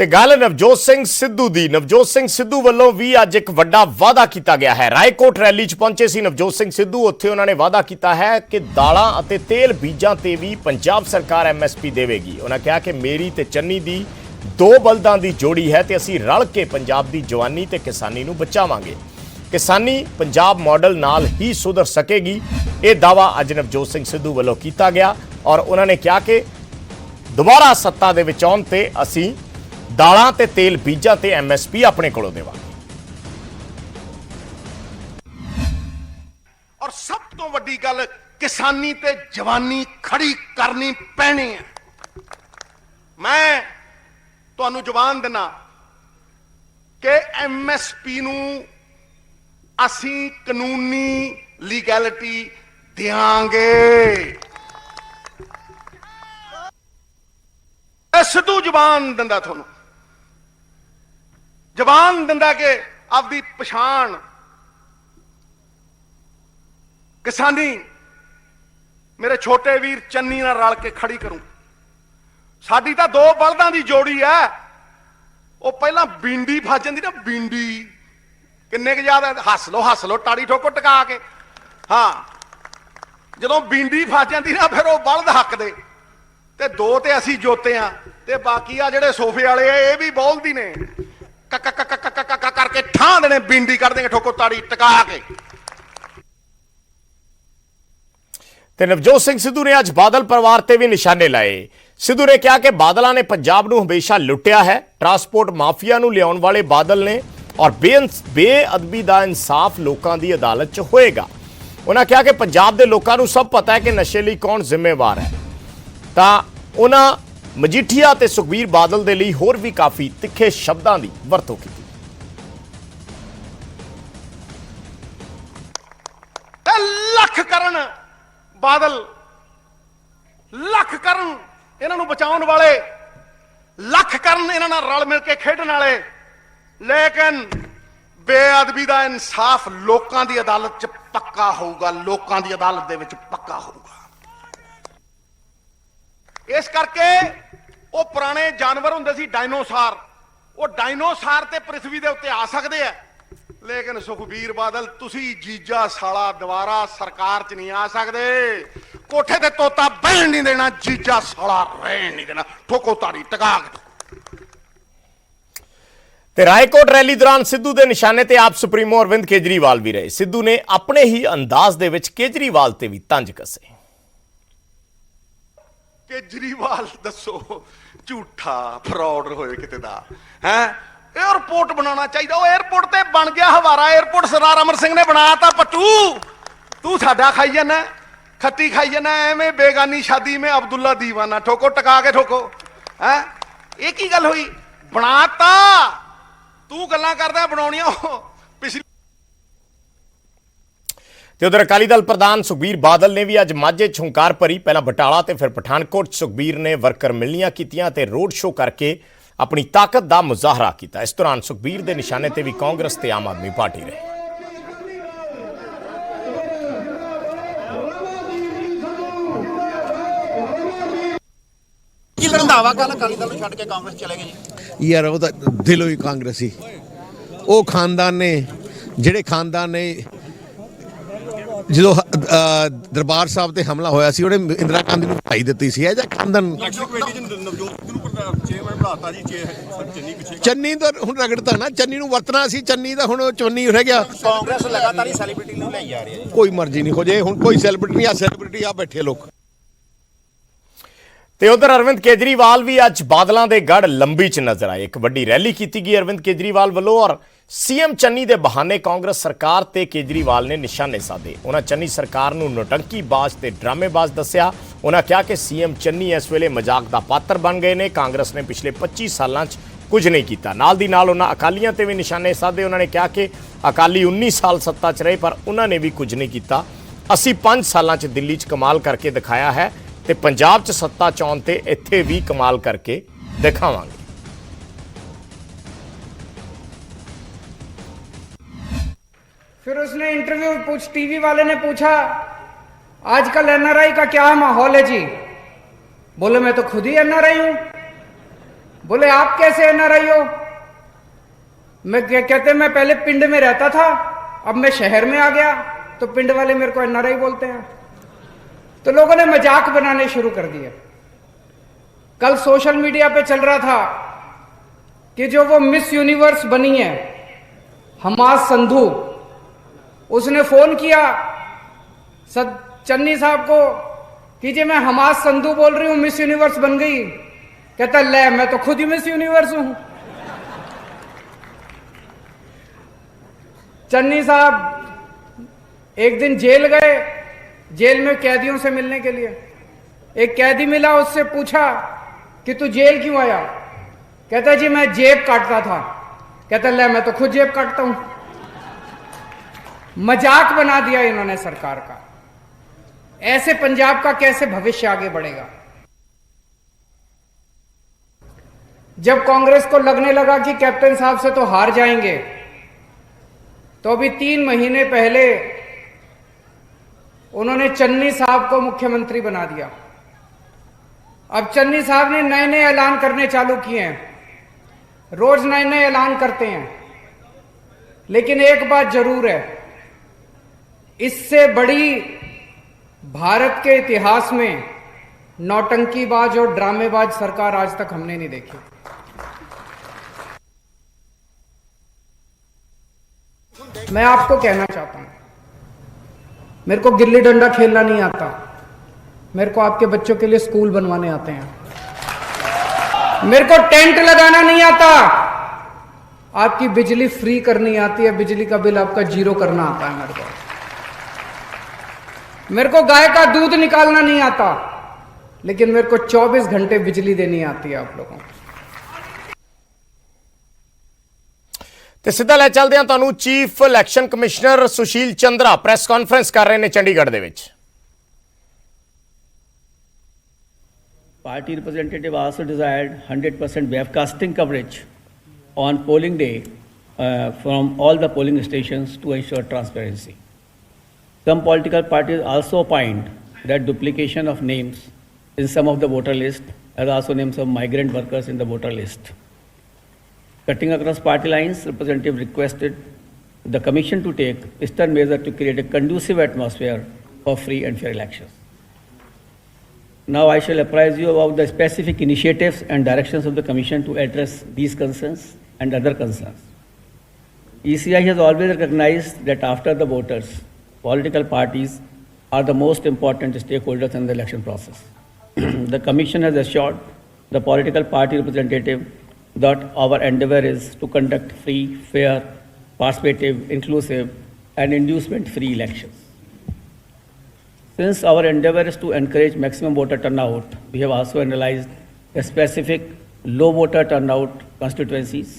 ਤੇ ਗੱਲ ਨਵਜੋਤ ਸਿੰਘ ਸਿੱਧੂ ਦੀ। ਨਵਜੋਤ ਸਿੰਘ ਸਿੱਧੂ ਵੱਲੋਂ ਵੀ ਅੱਜ ਇੱਕ ਵੱਡਾ ਵਾਅਦਾ ਕੀਤਾ ਗਿਆ ਹੈ। ਰਾਏਕੋਟ ਰੈਲੀ 'ਚ ਪਹੁੰਚੇ ਸੀ ਨਵਜੋਤ ਸਿੰਘ ਸਿੱਧੂ। ਉੱਥੇ ਉਹਨਾਂ ਨੇ ਵਾਅਦਾ ਕੀਤਾ ਹੈ ਕਿ ਦਾਲਾਂ ਅਤੇ ਤੇਲ ਬੀਜਾਂ ਤੇ ਵੀ ਪੰਜਾਬ ਸਰਕਾਰ ਐਮਐਸਪੀ ਦੇਵੇਗੀ। ਉਹਨਾਂ ਕਿਹਾ ਕਿ ਮੇਰੀ ਤੇ ਚੰਨੀ ਦੀ ਦੋ ਬਲਦਾਂ ਦੀ ਜੋੜੀ ਹੈ ਤੇ ਅਸੀਂ ਰਲ ਕੇ ਪੰਜਾਬ ਦੀ ਜਵਾਨੀ ਤੇ ਕਿਸਾਨੀ ਨੂੰ ਬਚਾਵਾਂਗੇ। ਕਿਸਾਨੀ ਪੰਜਾਬ ਮਾਡਲ ਨਾਲ ਹੀ ਸੁਧਰ ਸਕੇਗੀ। ਇਹ ਦਾਅਵਾ ਅੱਜ ਨਵਜੋਤ ਸਿੰਘ ਸਿੱਧੂ ਵੱਲੋਂ ਕੀਤਾ ਗਿਆ ਔਰ ਉਹਨਾਂ ਨੇ ਕਿਹਾ ਕਿ ਦੁਬਾਰਾ ਸੱਤਾ ਦੇ ਵਿੱਚ ਆਉਣ ਤੇ ਅਸੀਂ ਦਾਲਾਂ ਤੇ ਤੇਲ ਬੀਜਾਂ ਤੇ ਐਮਐਸਪੀ ਆਪਣੇ ਕੋਲੋਂ ਦੇਵਾਂਗੇ। ਔਰ ਸਭ ਤੋਂ ਵੱਡੀ ਗੱਲ ਕਿਸਾਨੀ ਤੇ ਜਵਾਨੀ ਖੜੀ ਕਰਨੀ ਪੈਣੀ ਹੈ। ਮੈਂ ਤੁਹਾਨੂੰ ਜਵਾਨ ਦਿਨਾ ਕਿ ਐਮਐਸਪੀ ਨੂੰ ਅਸੀਂ ਕਾਨੂੰਨੀ ਲੀਗੈਲਿਟੀ ਦੇਾਂਗੇ। ਇਹ ਸਿੱਧੂ ਜਵਾਨ ਦਿੰਦਾ, ਤੁਹਾਨੂੰ ਜਵਾਨ ਦਿੰਦਾ ਕਿ ਆਪਦੀ ਪਛਾਣ ਕਿਸਾਨੀ ਮੇਰੇ ਛੋਟੇ ਵੀਰ ਚੰਨੀ ਨਾਲ ਰਲ ਕੇ ਖੜੀ ਕਰੂੰ। ਸਾਡੀ ਤਾਂ ਦੋ ਬਲਦਾਂ ਦੀ ਜੋੜੀ ਐ। ਉਹ ਪਹਿਲਾਂ ਬਿੰਡੀ ਫਸ ਜਾਂਦੀ ਨਾ, ਬਿੰਡੀ ਕਿੰਨੇ ਕੁ ਯਾਦ ਹੈ? ਹੱਸ ਲੋ ਤਾੜੀ ਠੋਕੋ ਟਕਾ ਕੇ। ਹਾਂ, ਜਦੋਂ ਬਿੰਡੀ ਫਸ ਜਾਂਦੀ ਨਾ ਫਿਰ ਉਹ ਬਲਦ ਹੱਕਦੇ ਤੇ ਦੋ ਤੇ ਅਸੀਂ ਜੋਤੇ ਆ ਤੇ ਬਾਕੀ ਆ ਜਿਹੜੇ ਸੋਫੇ ਵਾਲੇ ਆ ਇਹ ਵੀ ਬੋਲਦੀ ਨੇ ਕਰਕੇ ਠਾਂ ਦੇਣੇ, ਬਿੰਡੀ ਕਰ ਦੇਣਗੇ ਠੋਕੋ ਤਾੜੀ ਟਕਾ ਕੇ। ਤੇ ਨਵਜੋਤ ਸਿੰਘ ਸਿੱਧੂ ਨੇ ਅੱਜ ਬਾਦਲ ਪਰਿਵਾਰ ਤੇ ਵੀ ਨਿਸ਼ਾਨੇ ਲਾਏ। ਸਿੱਧੂ ਨੇ ਕਿਹਾ ਕਿ ਬਾਦਲਾਂ ਨੇ ਪੰਜਾਬ ਨੂੰ ਹਮੇਸ਼ਾ ਲੁੱਟਿਆ ਹੈ। ਟਰਾਂਸਪੋਰਟ ਮਾਫੀਆ ਨੂੰ ਲਿਆਉਣ ਵਾਲੇ ਬਾਦਲ ਨੇ ਔਰ ਬੇਅਦਬੀ ਦਾ ਇਨਸਾਫ ਲੋਕਾਂ ਦੀ ਅਦਾਲਤ 'ਚ ਹੋਏਗਾ। ਉਹਨਾਂ ਕਿਹਾ ਕਿ ਪੰਜਾਬ ਦੇ ਲੋਕਾਂ ਨੂੰ ਸਭ ਪਤਾ ਹੈ ਕਿ ਨਸ਼ੇ ਲਈ ਕੌਣ ਜ਼ਿੰਮੇਵਾਰ ਹੈ। ਤਾਂ ਉਹਨਾਂ ਮਜੀਠੀਆ ਤੇ ਸੁਖਬੀਰ ਬਾਦਲ ਦੇ ਲਈ ਹੋਰ ਵੀ ਕਾਫੀ ਤਿੱਖੇ ਸ਼ਬਦਾਂ ਦੀ ਵਰਤੋਂ ਕੀਤੀ। ਲੱਖ ਕਰਨ ਬਾਦਲ, ਲੱਖ ਕਰਨ ਇਹਨਾਂ ਨੂੰ ਬਚਾਉਣ ਵਾਲੇ, ਲੱਖ ਕਰਨ ਇਹਨਾਂ ਨਾਲ ਰਲ ਮਿਲ ਕੇ ਖੇਡਣ ਵਾਲੇ, ਲੇਕਿਨ ਬੇਅਦਬੀ ਦਾ ਇਨਸਾਫ ਲੋਕਾਂ ਦੀ ਅਦਾਲਤ 'ਚ ਪੱਕਾ ਹੋਊਗਾ, ਲੋਕਾਂ ਦੀ ਅਦਾਲਤ ਦੇ ਵਿੱਚ ਪੱਕਾ ਹੋਊਗਾ। ਇਸ ਕਰਕੇ ਉਹ ਪੁਰਾਣੇ ਜਾਨਵਰ ਹੁੰਦੇ ਸੀ ਡਾਇਨੋਸਾਰ, ਉਹ ਡਾਇਨੋਸਾਰ ਤੇ ਪ੍ਰਿਥਵੀ ਦੇ ਉੱਤੇ ਆ ਸਕਦੇ ਆ, ਲੇਕਿਨ ਸੁਖਬੀਰ ਬਾਦਲ ਤੁਸੀਂ ਜੀਜਾ ਸਾਲਾ ਦੁਬਾਰਾ ਸਰਕਾਰ 'ਚ ਨਹੀਂ ਆ ਸਕਦੇ। ਕੋਠੇ ਤੇ ਤੋਤਾ ਬਹਿਣ ਨਹੀਂ ਦੇਣਾ, ਜੀਜਾ ਸਾਲਾ ਰਹਿਣ ਨਹੀਂ ਦੇਣਾ। ਠੋਕੋ ਤਾੜੀ ਟਕਾ ਕੇ। ਤੇ ਰਾਏਕੋਟ ਰੈਲੀ ਦੌਰਾਨ ਸਿੱਧੂ ਦੇ ਨਿਸ਼ਾਨੇ ਤੇ ਆਪ ਸੁਪਰੀਮੋ ਅਰਵਿੰਦ ਕੇਜਰੀਵਾਲ ਵੀ ਰਹੇ। ਸਿੱਧੂ ਨੇ ਆਪਣੇ ਹੀ ਅੰਦਾਜ਼ ਦੇ ਵਿੱਚ ਕੇਜਰੀਵਾਲ ਤੇ ਵੀ ਤੰਜ ਕੱਸੇ। ਕੇਜਰੀਵਾਲ ਦੱਸੋ ਝੂਠਾ ਫਰਾਡ ਹੋਏ ਕਿਤੇ ਦਾ ਹੈ? 에어ਪੋਰਟ ਬਣਾਉਣਾ ਚਾਹੀਦਾ। ਉਹ 에어ਪੋਰਟ ਤੇ ਬਣ ਗਿਆ ਹਵਾਰਾ 에어ਪੋਰਟ, ਸਰਦਾਰ ਅਮਰ ਸਿੰਘ ਨੇ ਬਣਾਤਾ। ਪੱਟੂ ਤੂੰ ਸਾਡਾ ਖਾਈ ਜਾਣਾ, ਖੱਟੀ ਖਾਈ ਜਾਣਾ। ਐਵੇਂ ਬੇਗਾਨੀ ਸ਼ਾਦੀ में ਅਬਦੁੱਲਾ ਦੀਵਾਨਾ। ਠੋਕੋ ਟਕਾ ਕੇ ਠੋਕੋ। ਹੈ ਇਹ ਕੀ ਗੱਲ ਹੋਈ? ਬਣਾਤਾ। ਤੂੰ ਗੱਲਾਂ ਕਰਦਾ ਬਣਾਉਣੀਆਂ ਪਿਛਲੀ। ਤੇ ਉਧਰ ਅਕਾਲੀ ਦਲ ਪ੍ਰਧਾਨ ਸੁਖਬੀਰ ਬਾਦਲ ਨੇ ਵੀ ਅੱਜ ਮਾਝੇ 'ਚ ਹੁੰਕਾਰ ਭਰੀ। ਪਹਿਲਾਂ ਬਟਾਲਾ ਤੇ ਫਿਰ ਪਠਾਨਕੋਟ 'ਚ ਸੁਖਬੀਰ ਨੇ ਵਰਕਰ ਮਿਲਣੀਆਂ ਕੀਤੀਆਂ ਤੇ ਰੋਡ ਸ਼ੋਅ ਕਰਕੇ ਆਪਣੀ ਤਾਕਤ ਦਾ ਮੁਜ਼ਾਹਰਾ ਕੀਤਾ। ਇਸ ਦੌਰਾਨ ਸੁਖਬੀਰ ਦੇ ਨਿਸ਼ਾਨੇ ਤੇ ਵੀ ਕਾਂਗਰਸ ਤੇ ਆਮ ਆਦਮੀ ਪਾਰਟੀ ਰਹੇ। ਰੰਧਾਵਾ ਕੱਲ ਅਕਾਲੀ ਦਲ ਨੂੰ ਛੱਡ ਕੇ ਕਾਂਗਰਸ ਚਲੇ ਗਏ ਜੀ। ਯਾਰ ਉਹ ਤਾਂ ਦਿਲੋਂ ਹੀ ਕਾਂਗਰਸੀ। ਉਹ ਖਾਨਦਾਨ ਨੇ, ਜਿਹੜੇ ਖਾਨਦਾਨ ਨੇ ਜਦੋਂ ਦਰਬਾਰ ਸਾਹਿਬ ਤੇ ਹਮਲਾ ਹੋਇਆ ਸੀ ਉਹਨੇ ਇੰਦਰਾ ਗਾਂਧੀ ਨੂੰ ਭਾਈ ਦਿੱਤੀ ਸੀ। ਇਹ ਜਾਂ ਖਾਨਦਾਨ ਚੰਨੀ ਤਾਂ ਹੁਣ ਰਗੜਤਾ ਨਾ, ਚੰਨੀ ਨੂੰ ਵਰਤਣਾ ਸੀ। ਚੰਨੀ ਦਾ ਹੁਣ ਚੰਨੀ ਰਹਿ ਗਿਆ। ਕਾਂਗਰਸ ਲਗਾਤਾਰ ਹੀ ਸੈਲੀਬ੍ਰਿਟੀ ਨੂੰ ਲਈ ਜਾ ਰਹੀ ਹੈ ਜੀ। ਕੋਈ ਮਰਜ਼ੀ ਨਹੀਂ ਹੋ ਜੇ। ਹੁਣ ਕੋਈ ਸੈਲੀਬ੍ਰਿਟੀ ਨਹੀਂ, ਆ ਸੈਲੀਬ੍ਰਿਟੀ ਆ ਬੈਠੇ ਲੋਕ। ਤੇ ਉਧਰ ਅਰਵਿੰਦ ਕੇਜਰੀਵਾਲ ਵੀ ਅੱਜ ਬਾਦਲਾਂ ਦੇ ਗੜ ਲੰਬੀ 'ਚ ਨਜ਼ਰ ਆਏ। ਇੱਕ ਵੱਡੀ ਰੈਲੀ ਕੀਤੀ ਗਈ ਅਰਵਿੰਦ ਕੇਜਰੀਵਾਲ ਵੱਲੋਂ ਔਰ ਸੀਐਮ ਚੰਨੀ ਦੇ ਬਹਾਨੇ ਕਾਂਗਰਸ ਸਰਕਾਰ ਤੇ ਕੇਜਰੀਵਾਲ ਨੇ ਨਿਸ਼ਾਨੇ ਸਾਧੇ। ਉਹਨਾਂ ਚੰਨੀ ਸਰਕਾਰ ਨੂੰ ਨੌਟੰਕੀਬਾਜ਼ ਤੇ ਡਰਾਮੇਬਾਜ਼ ਦੱਸਿਆ। ਉਹਨਾਂ ਕਿਹਾ ਕਿ ਸੀਐਮ ਚੰਨੀ ਇਸ ਵੇਲੇ ਮਜ਼ਾਕ ਦਾ ਪਾਤਰ ਬਣ ਗਏ ਨੇ। ਕਾਂਗਰਸ ਨੇ ਪਿਛਲੇ 25 ਸਾਲਾਂ 'ਚ ਕੁਝ ਨਹੀਂ ਕੀਤਾ। ਨਾਲ ਦੀ ਨਾਲ ਉਹਨਾਂ ਅਕਾਲੀਆਂ ਤੇ ਵੀ ਨਿਸ਼ਾਨੇ ਸਾਧੇ। ਉਹਨਾਂ ਨੇ ਕਿਹਾ ਕਿ ਅਕਾਲੀ 19 ਸਾਲ ਸੱਤਾ 'ਚ ਰਹੇ ਪਰ ਉਹਨਾਂ ਨੇ ਵੀ ਕੁਝ ਨਹੀਂ ਕੀਤਾ। ਅਸੀਂ 5 ਸਾਲਾਂ 'ਚ ਦਿੱਲੀ 'ਚ ਕਮਾਲ ਕਰਕੇ ਦਿਖਾਇਆ ਹੈ ਤੇ ਪੰਜਾਬ 'ਚ ਸੱਤਾ 'ਚ ਆਉਣ ਤੇ ਇੱਥੇ ਵੀ ਕਮਾਲ ਕਰਕੇ ਦਿਖਾਵਾਂਗੇ। फिर उसने इंटरव्यू टीवी वाले ने पूछा आजकल एनआरआई का क्या माहौल है जी? बोले मैं तो खुद ही एनआरआई हूं। बोले आप कैसे एनआरआई हो? कहते मैं पहले पिंड में रहता था, अब मैं शहर में आ गया, तो पिंड वाले मेरे को एनआरआई बोलते हैं। तो लोगों ने मजाक बनाने शुरू कर दिए। कल सोशल मीडिया पे चल रहा था कि जो वो मिस यूनिवर्स बनी है हमास संधू, उसने फोन किया चन्नी साहब को कि जी मैं हमास संधू बोल रही हूं, मिस यूनिवर्स बन गई। कहता ले मैं तो खुद ही मिस यूनिवर्स हूं। चन्नी साहब एक दिन जेल गए, जेल में कैदियों से मिलने के लिए। एक कैदी मिला, उससे पूछा कि तू जेल क्यों आया? कहता जी मैं जेब काटता था। कहता ले मैं तो खुद जेब काटता हूं। मजाक बना दिया इन्होंने सरकार का। ऐसे पंजाब का कैसे भविष्य आगे बढ़ेगा? जब कांग्रेस को लगने लगा कि कैप्टन साहब से तो हार जाएंगे, तो अभी 3 महीने पहले उन्होंने चन्नी साहब को मुख्यमंत्री बना दिया। अब चन्नी साहब ने नए नए ऐलान करने चालू किए हैं, रोज नए नए ऐलान करते हैं। लेकिन एक बात जरूर है, इससे बड़ी भारत के इतिहास में नौटंकीबाज और ड्रामेबाज सरकार आज तक हमने नहीं देखी। मैं आपको कहना चाहता हूं, मेरे को गिल्ली डंडा खेलना नहीं आता, मेरे को आपके बच्चों के लिए स्कूल बनवाने आते हैं। मेरे को टेंट लगाना नहीं आता, आपकी बिजली फ्री करनी आती है, बिजली का बिल आपका 0 करना आता है। मेरे को गाय का दूध निकालना नहीं आता, लेकिन मेरे को 24 घंटे बिजली देनी आती है आप लोगों को। ਤੇ ਸਿੱਧਾ ਲੈ ਚੱਲਦੇ ਹਾਂ ਤੁਹਾਨੂੰ ਚੀਫ ਇਲੈਕਸ਼ਨ ਕਮਿਸ਼ਨਰ ਸੁਸ਼ੀਲ ਚੰਦਰਾ ਪ੍ਰੈਸ ਕਾਨਫਰੰਸ ਕਰ ਰਹੇ ਨੇ ਚੰਡੀਗੜ੍ਹ ਦੇ ਵਿੱਚ। Party representative also desired 100% webcasting coverage on polling day from all the polling stations to ensure transparency. Some political parties also opined that duplication of names in some of the voter list, as also names of migrant workers in the voter list. Cutting across party lines, representative requested the commission to take stern measures to create a conducive atmosphere for free and fair elections. Now I shall apprise you about the specific initiatives and directions of the commission to address these concerns and other concerns. ECI has always recognized that after the voters, political parties are the most important stakeholders in the election process. The commission has assured the political party representative that our endeavor is to conduct free, fair, participative, inclusive, and inducement-free elections. Since our endeavor is to encourage maximum voter turnout, we have also analyzed the specific low voter turnout constituencies